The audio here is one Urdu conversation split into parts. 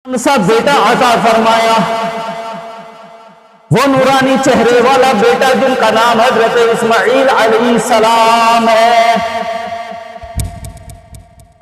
کون سا بیٹا عطا فرمایا؟ وہ نورانی چہرے والا بیٹا جن کا نام حضرت اسماعیل علیہ السلام ہے۔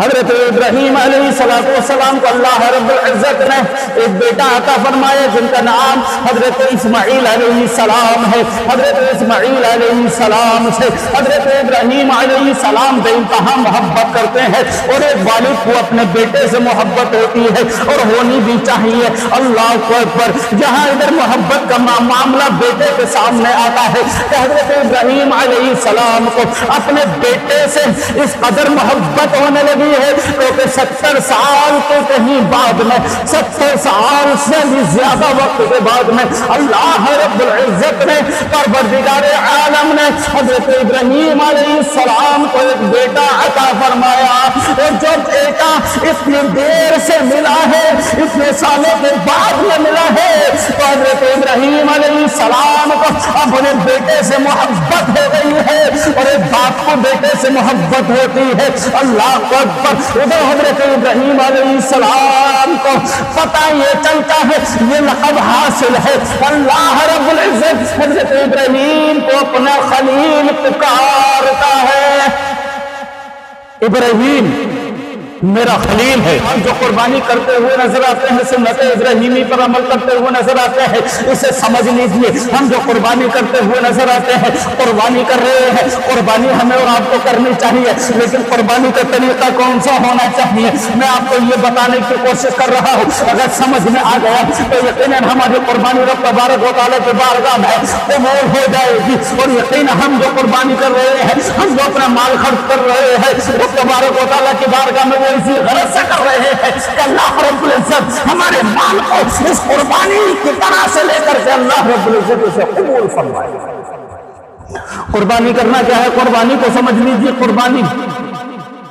حضرت ابراہیم علیہ السلام کو اللہ رب العزت نے ایک بیٹا عطا فرمایا جن کا نام حضرت اسماعیل علیہ السلام ہے۔ حضرت اسماعیل علیہ السلام سے حضرت ابراہیم علیہ السلام بے انتہا محبت کرتے ہیں، اور ایک والد کو اپنے بیٹے سے محبت ہوتی ہے اور ہونی بھی چاہیے۔ اللہ اکبر! جہاں ادھر محبت کا معاملہ بیٹے کے سامنے آتا ہے کہ حضرت ابراہیم علیہ السلام کو اپنے بیٹے سے اس قدر محبت ہونے لگی ہے کیونکہ 70 سال کے کہیں بعد میں، 70 سال سے بھی زیادہ وقت کے بعد میں اللہ رب العزت نے، پروردگار عالم نے حضرت ابراہیم علیہ السلام کو ایک بیٹا عطا فرمایا۔ اور جو بیٹا اتنی دیر سے ملا ہے، اتنے سالوں کے بعد میں ملا ہے، تو حضرت ابراہیم علیہ السلام کو اپنے بیٹے سے محبت ہو گئی ہے، اور ایک باپ کو بیٹے سے محبت ہوتی ہے۔ اللہ کو ادھر حضرت ابراہیم علیہ السلام کو پتہ یہ چلتا ہے، یہ لقب حاصل ہے۔ اللہ رب العزت حضرت ابراہیم کو اپنا خلیل پکارتا ہے۔ ابراہیم میرا خلیل ہے۔ ہم جو قربانی کرتے ہوئے نظر آتے ہیں، سنت ابراہیمی پر عمل کرتے ہوئے نظر آتے ہیں، اسے سمجھ لیجیے۔ ہم جو قربانی کرتے ہوئے نظر آتے ہیں، قربانی کر رہے ہیں، قربانی ہمیں اور آپ کو کرنی چاہیے، لیکن قربانی کا طریقہ کون سا ہونا چاہیے؟ میں آپ کو یہ بتانے کی کوشش کر رہا ہوں۔ اگر سمجھ میں آ گیا تو یقیناً ہماری قربانی رب تبارک و تعالیٰ کے بارگاہ میں قبول ہو جائے گی، اور یقیناً ہم جو قربانی کر رہے ہیں، ہم جو اپنا مال خرچ کر رہے ہیں، رب تبارک و تعالیٰ کی بارگاہ میں اسی غرض سے کر رہے ہیں کہ اللہ رب العزت ہمارے مال کو اس قربانی کی طرح سے لے کر کے اللہ رب العزت اسے قبول فرمائے۔ قربانی کرنا کیا ہے؟ قربانی کو سمجھ لیجیے۔ قربانی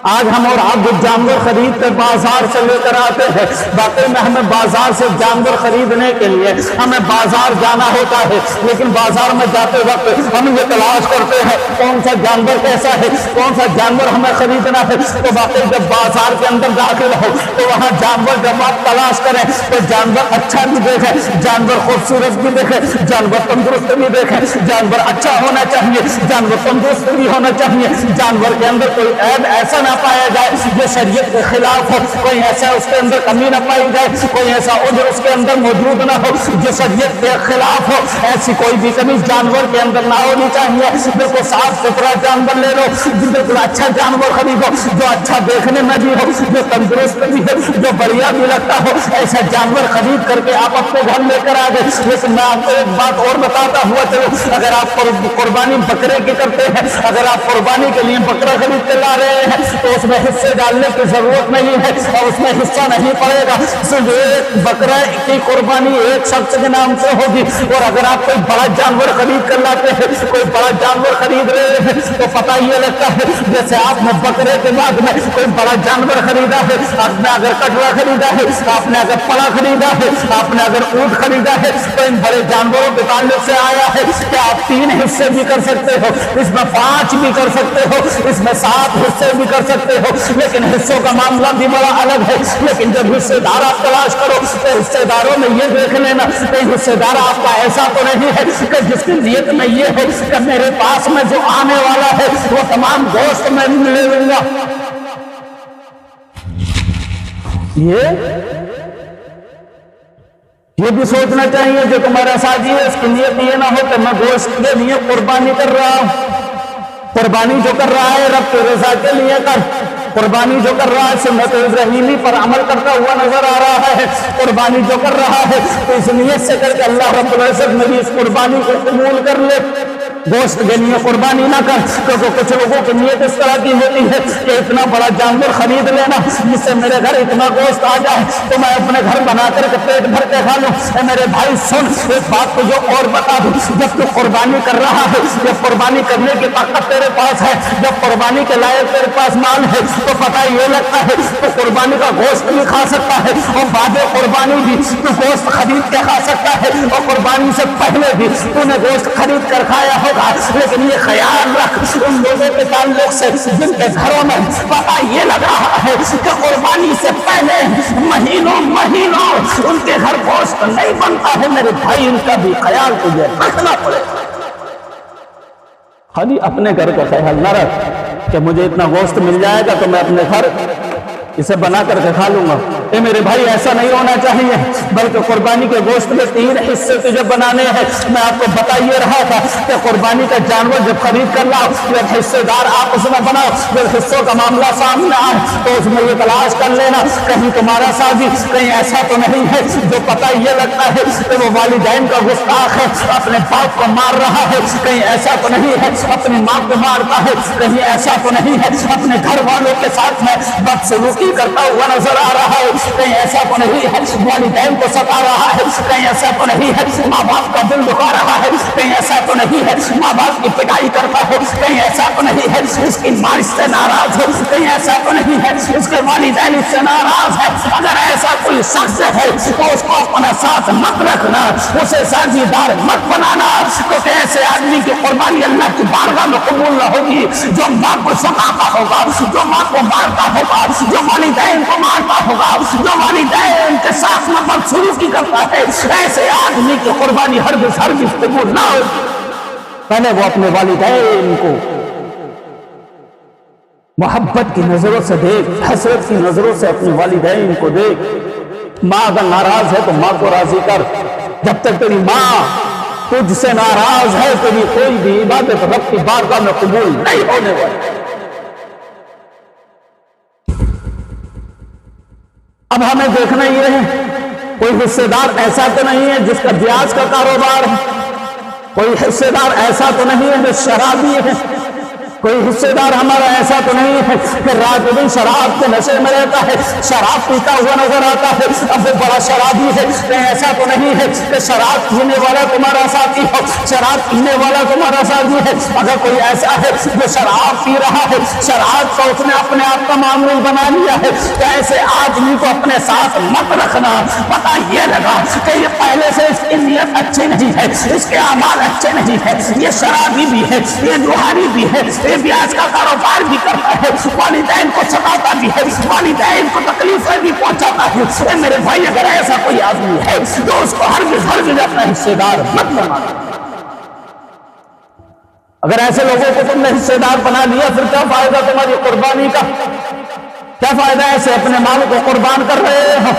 آج ہم اور آپ جو جانور خرید کر بازار سے لے کر آتے ہیں، واقعی میں ہمیں بازار سے جانور خریدنے کے لیے ہمیں بازار جانا ہوتا ہے، لیکن بازار میں جاتے وقت ہم یہ تلاش کرتے ہیں کون سا جانور کیسا ہے، کون سا جانور ہمیں خریدنا ہے۔ تو واقعی جب بازار کے اندر داخل ہو تو وہاں جانور جب آپ تلاش کریں تو جانور اچھا بھی دیکھیں، جانور خوبصورت بھی دیکھیں، جانور تندرست بھی دیکھیں۔ جانور اچھا ہونا چاہیے، جانور تندرست بھی ہونا چاہیے، جانور کے اندر کوئی عیب ایسا نہ پایا جائے جو شریعت کے خلاف ہو، کوئی ایسا اس کے اندر کمی نہ پائی جائے، کوئی ایسا عذر اس کے اندر موجود نہ ہو جو شریعت کے خلاف ہو۔ ایسی کوئی بھی کمی جانور کے اندر نہ ہونی چاہیے۔ بالکل صاف ستھرا جانور لے لو، بالکل اچھا جانور خریدو جو اچھا دیکھنے میں بھی ہو، جو تندرست بھی ہو، جو بڑھیا بھی لگتا ہو، ایسا جانور خرید کر کے آپ اپنے گھر لے کر آ گئے۔ لیکن میں آپ کو ایک بات اور بتاتا ہوا چلو، اگر آپ قربانی بکرے کی کرتے ہیں، اگر آپ قربانی کے لیے بکرا خرید کے لا رہے ہیں تو اس میں حصے ڈالنے کی ضرورت نہیں ہے، اور اس میں حصہ نہیں پڑے گا۔ صرف ایک بکرا کی قربانی ایک شخص کے نام سے ہوگی، اور اگر آپ کوئی بڑا جانور خرید کر لاتے ہیں، کوئی بڑا جانور خرید رہے ہیں، تو پتہ یہ لگتا ہے جیسے آپ نے بکرے کے بعد میں کوئی بڑا جانور خریدا ہے۔ آپ نے اگر کٹڑا خریدا ہے، آپ نے اگر پڑا خریدا ہے، آپ نے اگر اونٹ خریدا ہے، تو ان بڑے جانوروں کے تعلق سے آیا ہے کہ آپ 3 حصے بھی کر سکتے ہو، اس میں 5 بھی کر سکتے ہو، اس میں 7 حصے بھی کر سکتے ہو، لیکن حصوں کا معاملہ بھی بڑا الگ ہے۔ لیکن جب حصے دار آپ تلاش کرو تو حصے داروں میں یہ دیکھ لینا کہ حصے دار آپ کا ایسا تو نہیں ہے کہ جس کی نیت میں یہ ہے کہ میرے پاس میں جو آنے والا ہے وہ تمام گوشت میں لے لوں گا۔ یہ بھی سوچنا چاہیے جو تمہارا ساتھی ہے اس کی نیت یہ نہ ہو کہ میں گوشت کے لیے قربانی کر رہا ہوں۔ قربانی جو کر رہا ہے رب کی رضا کے لیے کر، قربانی جو کر رہا ہے سنت ابراہیمی پر عمل کرتا ہوا نظر آ رہا ہے، قربانی جو کر رہا ہے تو اس نیت سے کر کے اللہ رب العزت نے بھی اس قربانی کو قبول کر لے۔ گوشت کے لیے قربانی نہ کر، کیونکہ کچھ لوگوں کی نیت اس طرح کی ہوتی ہے کہ اتنا بڑا جانور خرید لینا جس سے میرے گھر اتنا گوشت آ جائے تو میں اپنے گھر بنا کر کے پیٹ بھر کے کھا لوں۔ اے میرے بھائی سن، ایک بات تجھے اور بتا دوں، جب تو قربانی کر رہا ہے، جب قربانی کرنے کی طاقت تیرے پاس ہے، جب قربانی کے لائق تیرے پاس مال ہے، تو پتہ یہ لگتا ہے تو قربانی کا گوشت بھی کھا سکتا ہے، اور بعد قربانی بھی تو گوشت خرید کے کھا سکتا ہے، اور قربانی سے پہلے بھی تو نے گوشت خرید کر کھایا ہو گا، لیکن یہ خیال رکھ ان لوگوں کے تعلق سے جن کے گھروں میں پتہ یہ لگ رہا ہے کہ قربانی سے پہلے مہینوں ان کے گھر گوشت نہیں بنتا ہے، میرے بھائی ان کا بھی خیال تجھے رکھنا پڑے گا۔ خالی اپنے گھر کا خیال نہ رکھ کہ مجھے اتنا گوشت مل جائے گا تو میں اپنے گھر اسے بنا کر کے کھا لوں گا۔ اے میرے بھائی ایسا نہیں ہونا چاہیے، بلکہ قربانی کے گوشت میں 3 حصے تجھے بنانے ہیں۔ میں آپ کو بتا یہ رہا تھا کہ قربانی کا جانور جب خرید کر لاؤ، جب حصے دار آپس میں بناؤ، جب حصوں کا معاملہ سامنے آئے تو اس میں یہ تلاش کر لینا کہیں تمہارا سازی کہیں ایسا تو نہیں ہے جو پتہ یہ لگتا ہے کہ وہ والدین کا گستاخ ہے، اپنے باپ کو مار رہا ہے، کہیں ایسا تو نہیں ہے اپنی ماں کو مارتا ہے، کہیں ایسا تو نہیں ہے اپنے گھر والوں کے ساتھ میں بدسلوکی کرتا ہوا نظر آ رہا ہے، کہیں ایسا تو نہیں ہے والدین کو ستا رہا ہے، کہیں ایسا تو نہیں ہے ماں باپ کا دل دکھا رہا ہے، کہیں ایسا تو نہیں ہے ماں باپ کی پٹائی کرتا ہے، کہیں ایسا تو نہیں ہے اس کی ماں اس سے ناراض ہے، کہیں ایسا تو نہیں ہے اس کے والدین اس سے ناراض ہے۔ اگر ایسا کوئی شخص ہے تو اس کو اپنا ساتھ مت رکھنا، اسے سازیدار مت بنانا، کیونکہ ایسے آدمی کی قربانی اللہ کی بارگاہ میں قبول نہ ہوگی جو ماں کو ستاتا ہوگا، جو ماں کو مارتا ہوگا، جو والدین کو مارتا ہوگا، جو والدین کے ساتھ میں بدسلوکی کرتا ہے، ایسے آدمی کی قربانی ہرگز قبول نہ ہوگی۔ پہلے وہ اپنے والدین کو محبت کی نظروں سے دیکھ، حسرت کی نظروں سے اپنے والدین کو دیکھ۔ ماں اگر ناراض ہے تو ماں کو راضی کر۔ جب تک تیری ماں تجھ سے ناراض ہے تیری کوئی بھی عبادت رب کی بارگاہ میں قبول نہیں ہونے والی۔ اب ہمیں دیکھنا یہ ہے کوئی حصے دار ایسا تو نہیں ہے جس کا بیاج کا کاروبار ہے، کوئی حصے دار ایسا تو نہیں ہے جو شرابی ہے، کوئی حصے دار ہمارا ایسا تو نہیں ہے کہ رات دن شراب کے نشے میں رہتا ہے، شراب پیتا ہوا نظر آتا ہے، اب وہ بڑا شرابی ہے۔ ایسا تو نہیں ہے کہ شراب پینے والا تمہارا ساتھی ہو، شراب پینے والا تمہارا ساتھی ہے۔ اگر کوئی ایسا ہے جو شراب پی رہا ہے، شراب کو اس نے اپنے آپ کا معمول بنا لیا ہے، تو ایسے آدمی کو اپنے ساتھ مت رکھنا۔ پتہ یہ لگا کہ یہ پہلے سے اس کی نیت اچھی نہیں ہے، اس کے اعمال اچھے نہیں ہے، یہ شرابی بھی ہے، یہ جوہری بھی ہے، بیاج کا کاروبار بھی کرتا ہے، والدین کو ستاتا بھی ہے، والدین کو تکلیفیں بھی پہنچاتا ہے۔ اے میرے بھائی اگر ایسا کوئی آدمی ہے تو اس کو ہرگز اپنا حصے دار مت بنا۔ اگر ایسے لوگوں کو تم نے حصے دار بنا لیا پھر کیا فائدہ تمہاری قربانی کا؟ کیا فائدہ ایسے اپنے مال کو قربان کر رہے ہو؟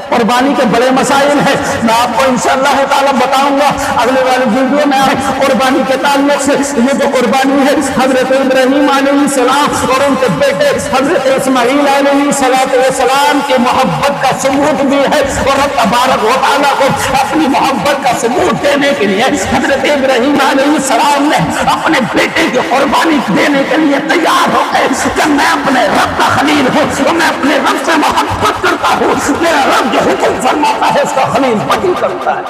قربانی کے بڑے مسائل ہیں، میں آپ کو انشاءاللہ تعالی بتاؤں گا اگلے والی ویڈیو میں۔ قربانی کے تعلق سے یہ جو قربانی ہے حضرت ابراہیم علیہ السلام اور ان کے بیٹے حضرت اسماعیل علیہ السلام کی محبت کا ثبوت بھی ہے، اور رب تبارک و تعالیٰ کو اپنی محبت کا ثبوت دینے کے لیے حضرت ابراہیم علیہ السلام نے اپنے بیٹے کی قربانی دینے کے لیے تیار ہو گئے کہ میں اپنے رب کا خلیل ہوں، میں اپنے رب سے محبت کرتا ہوں، میرا رب جو حکم فرماتا ہے اس کا خلیل پتی کرتا ہے۔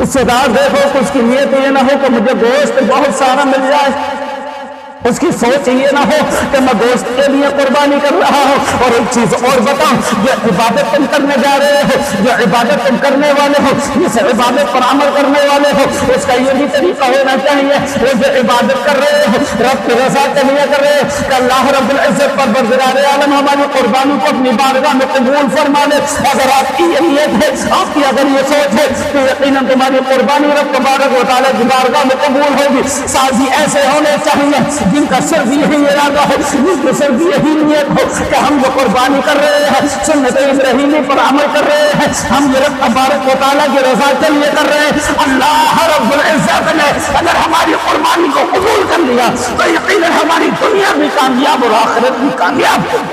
حصے دار دیکھو کہ اس کی نیت یہ نہ ہو کہ مجھے گوشت بہت سارا مل جائے، اس کی سوچ یہ نہ ہو کہ میں گوشت کے لیے قربانی کر رہا ہوں۔ اور ایک چیز اور بتاؤں، جو عبادت تم کرنے جا رہے ہو، جو عبادت تم کرنے والے ہو، جس عبادت پر عمل کرنے والے ہو، اس کا یہ بھی طریقہ ہونا چاہیے وہ جو عبادت کر رہے ہو رب کی رضا کے لیے کر رہے ہو کہ اللہ رب العزت پر برقرار عالم ہماری قربانی کو اپنی بارگاہ میں قبول فرما لے۔ اگر آپ کی یہ نیت ہے، آپ کی اگر یہ سوچ ہے تو یقیناً تمہاری قربانی رب تبارک و تعالیٰ کی بارگاہ میں قبول ہوگی۔ سازی ایسے ہونے چاہیے جن کا صرف یہی ارادہ ہو، جن کی صرف یہی نیت ہو کہ ہم جو قربانی کر رہے ہیں سنت ابراہیمی پر عمل کر رہے ہیں، ہم یہ رب تبارک و تعالیٰ کی رضا کے لیے کر رہے ہیں۔ اللہ رب العزت نے اگر ہماری قربانی کو قبول کر لیا تو یقیناً ہماری دنیا بھی کامیاب اور آخرت بھی کامیاب ہو۔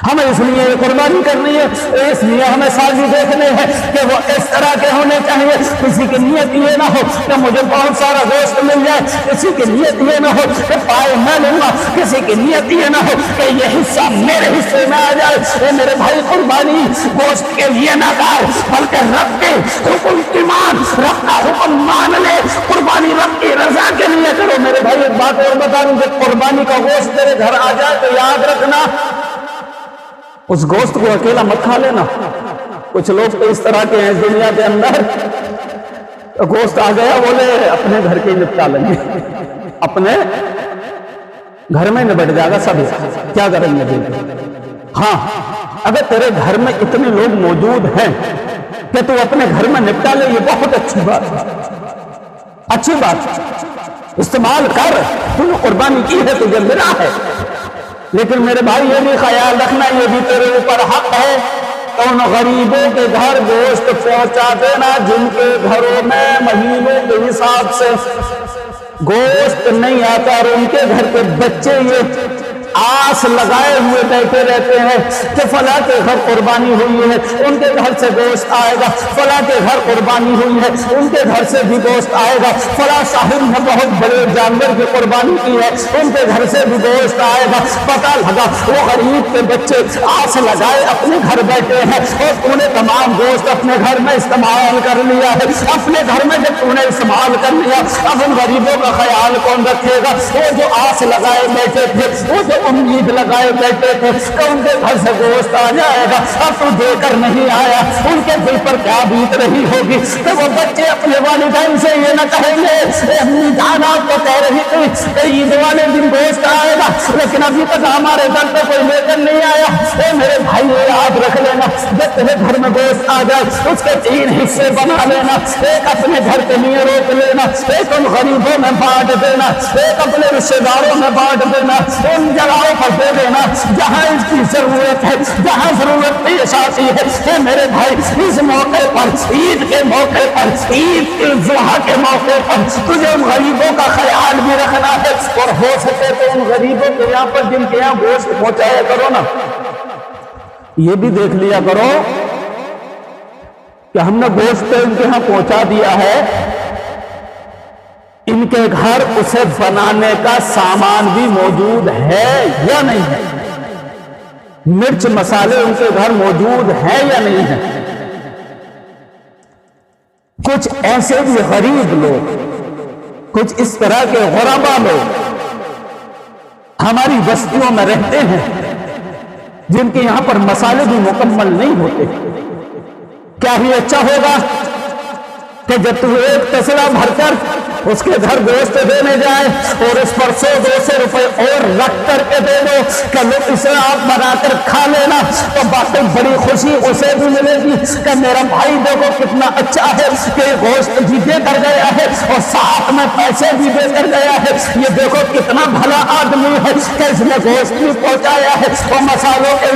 ہمیں اس لیے یہ قربانی کرنی ہے، اس لیے ہمیں سازی دیکھنے ہیں کہ وہ اس طرح کے ہونے چاہیے۔ کسی کی نیت یہ نہ ہو کہ مجھے بہت سارا گوشت مل جائے، کسی کی نیت یہ نہ ہو کہ پائے میں لوں گا، کسی کی نیت یہ نہ ہو کہ یہ حصہ میرے حصے میں آ جائے۔ اے میرے بھائی قربانی گوشت کے لیے نہ کر، بلکہ رب کے حکم کی مان، رب کا حکم مان لے، قربانی رب کی رضا کے لیے کرو۔ میرے بھائی ایک بات اور بتا دوں کہ قربانی کا گوشت تیرے گھر آ جائے تو یاد رکھنا اس گوشت کو اکیلا مت کھا لینا۔ کچھ لوگ تو اس طرح کے ہیں دنیا کے اندر تو گوشت آ گیا، بولے اپنے گھر کے نپٹا لیں گے، اپنے گھر میں نبٹ جائے گا سب، کیا کریں گے؟ ہاں اگر تیرے گھر میں اتنے لوگ موجود ہیں کہ تو اپنے گھر میں نپٹا لے، یہ بہت اچھی بات ہے، اچھی بات، استعمال کر، تو نے قربانی کی ہے تجھے ملا ہے، لیکن میرے بھائی یہ بھی خیال رکھنا، یہ بھی تیرے اوپر حق ہے، ان غریبوں کے گھر گوشت پہنچا دینا جن کے گھروں میں مہینوں کے حساب سے گوشت نہیں آتا، اور ان کے گھر کے بچے یہ آس لگائے ہوئے بیٹھے رہتے ہیں کہ فلاں کے گھر قربانی ہوئی ہے، ان کے گھر سے گوشت آئے گا، فلاں کے گھر قربانی ہوئی ہے، ان کے گھر سے بھی گوشت آئے گا، فلاں صاحب نے بہت بڑے جانور کی قربانی کی ہے، ان کے گھر سے بھی گوشت آئے گا۔ پتہ لگا وہ غریب کے بچے آس لگائے اپنے گھر بیٹھے ہیں، اور تو نے تمام گوشت اپنے گھر میں استعمال کر لیا ہے۔ اپنے گھر میں جب تو نے استعمال کر لیا، اب ان غریبوں کا خیال کون رکھے گا؟ وہ جو آس لگائے بیٹھے تھے، وہ جو امید لگائے بیٹھے تھے کہ ان کے گھر سے گوشت آ جائے گا، اب تو دے کر نہیں آیا، ان کے دل پر کیا بیت رہی ہوگی کہ وہ بچے اپنے والدین سے یہ نہ کہیں گے اے امی جان آپ کو کہہ رہی تھی کہ عید والے دن گوشت آئے گا، لیکن ابھی تک ہمارے گھر پہ کوئی لے کر نہیں آیا۔ اے میرے بھائی یہ یاد رکھ لینا، جب تیرے گھر میں گوشت آ جائے اس کے 3 حصے بنا لینا، ایک اپنے گھر کے لیے روک لینا، ایک ان غریبوں میں بانٹ دینا، ایک اپنے رشتے داروں میں بانٹ دینا، ان جگہوں پر دے دینا جہاں اس کی ضرورت ہے، جہاں ضرورت پیش آتی ہے۔ اے میرے بھائی اس موقع پر، عید کے موقع پر، عید کے ضحیٰ کے موقع پر تجھے ان غریبوں کا خیال بھی رکھنا ہے، اور ہو سکے تو ان غریبوں کے یہاں پر جن کے یہاں گوشت پہنچایا کرو نا، یہ بھی دیکھ لیا کرو کہ ہم نے گوشت ان کے یہاں پہنچا دیا ہے، ان کے گھر اسے بنانے کا سامان بھی موجود ہے یا نہیں ہے، مرچ مسالے ان کے گھر موجود ہیں یا نہیں ہے۔ کچھ ایسے بھی غریب لوگ، کچھ اس طرح کے غربا لوگ ہماری بستیوں میں رہتے ہیں جن کے یہاں پر مسالے بھی مکمل نہیں ہوتے۔ کیا ہی اچھا ہوگا کہ جب تو ایک تسلا بھر کر اس کے گھر گوشت دینے جائے اور اس پر 100-200 روپے اور رکھ کر کے دے دو کہ لوگ اسے آپ بنا کر کھا لینا، تو باقی بڑی خوشی اسے بھی ملے گی کہ میرا بھائی دیکھو کتنا اچھا ہے کہ گوشت بھی دے کر گیا ہے اور ساتھ میں پیسے بھی دے کر گیا ہے، یہ دیکھو کتنا بھلا آدمی ہے کہ اس نے گوشت بھی پہنچایا ہے اور مسالوں کے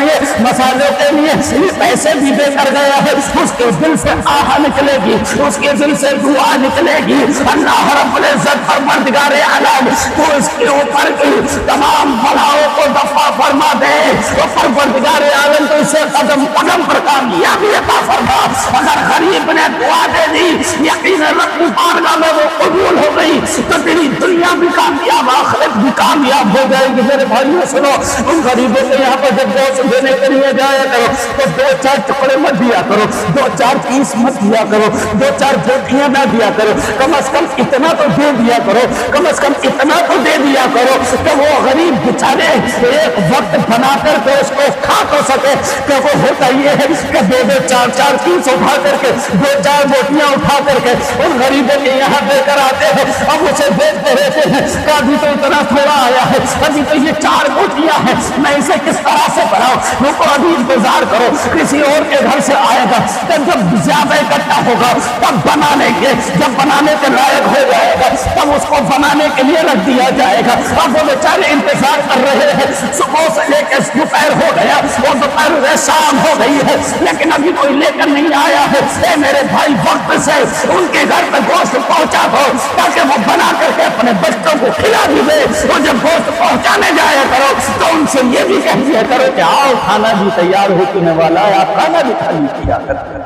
لیے پیسے بھی دے کر گیا ہے۔ اس کے دل سے آہ نکلے گی، اس کے دل سے دعا نکلے گی، اللہ رب العزت پروردگار عالم تو اس کے اوپر کی تمام بلاؤں کو دفع فرما دے، تو پروردگار عالم تو اسے قدم قدم پر کامیابی عطا فرما۔ اگر غریب نے دعا دے دی یقیناً اپنی بارگاہ میں وہ قبول ہو گئی تو تیری دنیا بھی کامیاب، آخرت بھی کامیاب ہو جائے گی۔ میرے بھائیوں سنو، ان غریبوں کے یہاں پر جب گوشت دینے کے لیے جایا کرو تو 2-4 ٹکڑے مت دیا کرو، 2-4 پیس مت دیا کرو، 2-4 بوٹیاں نہ دیا کرو، کم از کم اتنا تو دے دیا کرو، کم از کم اتنا تو دے دیا کرو کہ وہ غریب بیچارے ایک وقت بنا کر کے اس کو کھا تو سکے۔ کہ وہ ہوتا یہ ہے کہ 2-2 4-4 پیس اٹھا کر کے 2-4 بوٹیاں اٹھا کر کے ان غریبوں کے یہاں دے کر آتے ہیں، اب اسے دیکھتے رہتے ہیں کہ ابھی تو اتنا تھوڑا آیا ہے، ابھی تو یہ 4 بوٹیاں ہیں، میں اسے کس طرح سے بناؤں، رکو ابھی انتظار کرو کسی اور کے گھر سے آئے گا، جب زیادہ اکٹھا ہوگا تب بنا لیں گے، جب بنانے کے لائق ہو جائے گا تب اس کو بنانے کے لیے رکھ دیا جائے گا۔ اب وہ بیچارے انتظار کر رہے ہیں، صبح سے لے کے دوپہر ہو گیا اور دوپہر سے شام ہو گئی ہے لیکن ابھی کوئی لے کر نہیں آیا ہے۔ اے میرے بھائی وقت سے ان کے گھر پہ گوشت پہنچا دو تاکہ وہ بنا کر کے اپنے بچوں کو کھلا بھی دے، اور جب گوشت پہنچانے جایا کرو تو ان سے یہ بھی کہہ دیا کرو کہ آؤ کھانا بھی تیار ہونے والا ہے، آپ کھانا بھی کھا لیا کرتے۔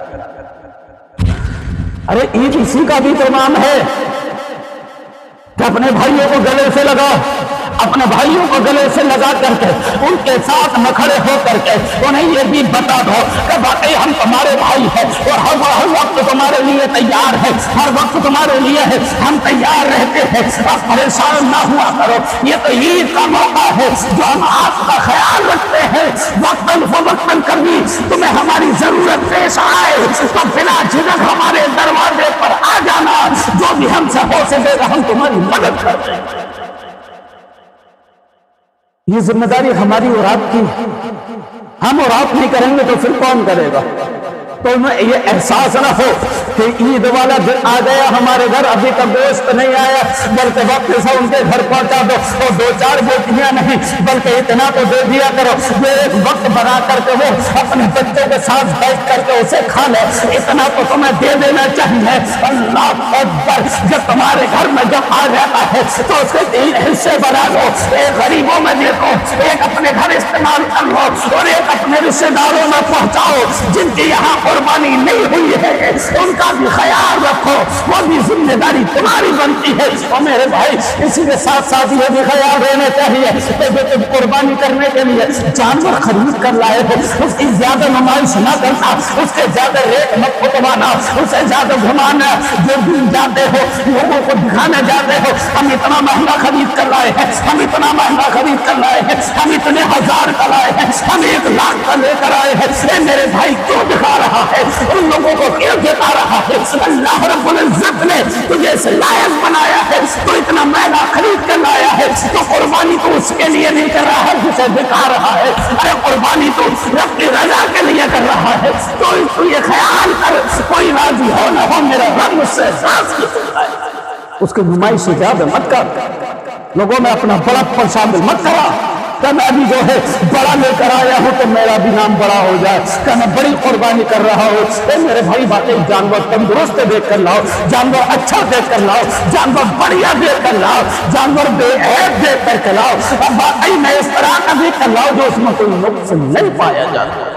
ارے عید اسی کا بھی تو نام ہے کہ اپنے بھائیوں کو گلے سے لگاؤ، اپنے بھائیوں کو گلے سے لگا کر کے ان کے ساتھ کھڑے ہو کر کے انہیں یہ بھی بتا دو کہ واقعی ہم تمہارے بھائی ہیں اور ہر وقت تمہارے لیے تیار ہے، ہر وقت تمہارے لیے ہے، ہم تیار رہتے ہیں، آپ پریشان نہ ہوا کرو۔ یہ تو عید کا موقع ہے جو ہم آپ کا خیال رکھتے ہیں، وقتاً فوقتاً کبھی تمہیں ہماری ضرورت پیش آئے تو بلا جھجک ہمارے دروازے پر آ جانا جو بھی ہم سے ہو سکے گا ہم تمہاری مدد کر دیں گے۔ یہ ذمہ داری ہماری اور آپ کی، ہم اور آپ نہیں کریں گے تو پھر کون کرے گا؟ تو انہیں یہ احساس نہ ہو کہ عید والا دن آ گیا ہمارے گھر ابھی تک گوشت نہیں آیا، بلکہ وقت سے ان کے گھر پہنچا دو، اور دو چار بوٹیاں نہیں بلکہ اتنا تو دے دیا کرو جو ایک وقت بنا کر کے وہ اپنے بچوں کے ساتھ بیٹھ کر کے اسے کھا لے، اتنا تو تمہیں دے دینا چاہیے۔ اللہ اکبر، جب تمہارے گھر میں جب آ جاتا ہے تو اس کے 3 حصے بنا لو، ایک غریبوں میں دے دو، ایک اپنے گھر استعمال کر لو اور ایک اپنے رشتے داروں میں پہنچاؤ جن کی یہاں قربانی نہیں ہوئی ہے، ان کا بھی خیال رکھو، وہ بھی ذمہ داری تمہاری بنتی ہے۔ اور میرے بھائی اسی کے ساتھ ساتھ یہ بھی خیال رہنا چاہیے کہ جو تم قربانی کرنے کے لیے جانور خرید کر لائے ہو اس کی زیادہ نمائش نہ کرنا، اس کے زیادہ ریٹ مت پھٹوانا، اسے زیادہ گھمانا، جو دن جاتے ہو لوگوں کو دکھانے جاتے ہو ہم اتنا مہنگا خرید کر لائے ہیں، ہم اتنا مہنگا خرید کر لائے ہیں، ہم اتنے ہزار کا لائے ہیں، ہم 1 لاکھ کا لے کر آئے ہیں، اے میرے بھائی کیوں دکھا رہا ہے؟ ان لوگوں کو کیوں دکھا رہا ہے؟ اللہ رب العزت نے تجھے اس لائق بنایا ہے، تو اتنا مہنگا خرید کر لایا ہے، تو قربانی تو اس کے لیے نہیں کر رہا ہے جسے دکھا رہا ہے، ارے قربانی تو رب کی رضا کے لیے کر رہا ہے۔ تو یہ خیال کر کوئی راضی ہو نہ ہو میرا رب مجھ سے احساس کی سنتا ہے، اس کی نمائش زیادہ مت کر، لوگوں میں اپنا بڑک پر شامل مت کرا کہ میں بھی جو ہے بڑا لے کر آیا ہوں تو میرا بھی نام بڑا ہو جائے، کہ میں بڑی قربانی کر رہا ہوں۔ اے میرے بھائی واقعی جانور تندرست دیکھ کر لاؤ، جانور اچھا دیکھ کر لاؤ، جانور بڑھیا دیکھ کر لاؤ، جانور بے عیب دیکھ کر کے لاؤ، اب واقعی میں اس طرح کا دیکھ کر لاؤ جو اس میں کوئی نقص نہیں پایا جاتا۔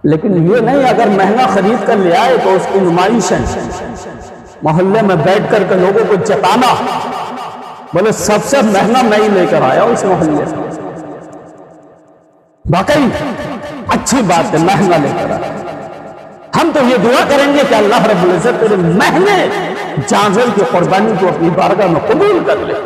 لیکن یہ نہیں اگر مہنگا خرید کر لے آئے تو اس کی نمائش ہے، محلے میں بیٹھ کر کے لوگوں کو جتانا، بولے سب سے مہنگا میں ہی لے کر آیا اس محلے سے۔ واقعی اچھی بات ہے مہنگا لے کر آیا، ہم تو یہ دعا کریں گے کہ اللہ رب العزت تیرے مہنگے جانور کی قربانی کو اپنی بارگاہ میں قبول کر لے۔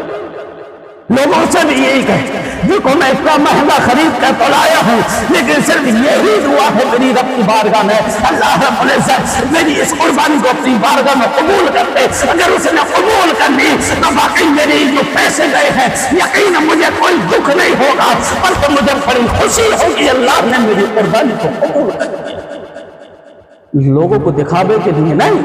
لوگوں سے بھی یہی کہے دیکھو میں اتنا مہنگا خرید کر تو لایا ہوں لیکن صرف یہی دعا ہے میری رب کی بارگاہ میں، اللہ رب العزت میری اس قربانی کو اپنی بارگاہ میں قبول کرتے۔ اگر اس نے قبول کر لی تو باقی میرے جو پیسے گئے ہیں یقینا مجھے کوئی دکھ نہیں ہوگا بلکہ مجھے بڑی خوشی ہوگی اللہ نے میری قربانی کو قبول کر لیا۔ لوگوں کو دکھاوے کے لیے نہیں،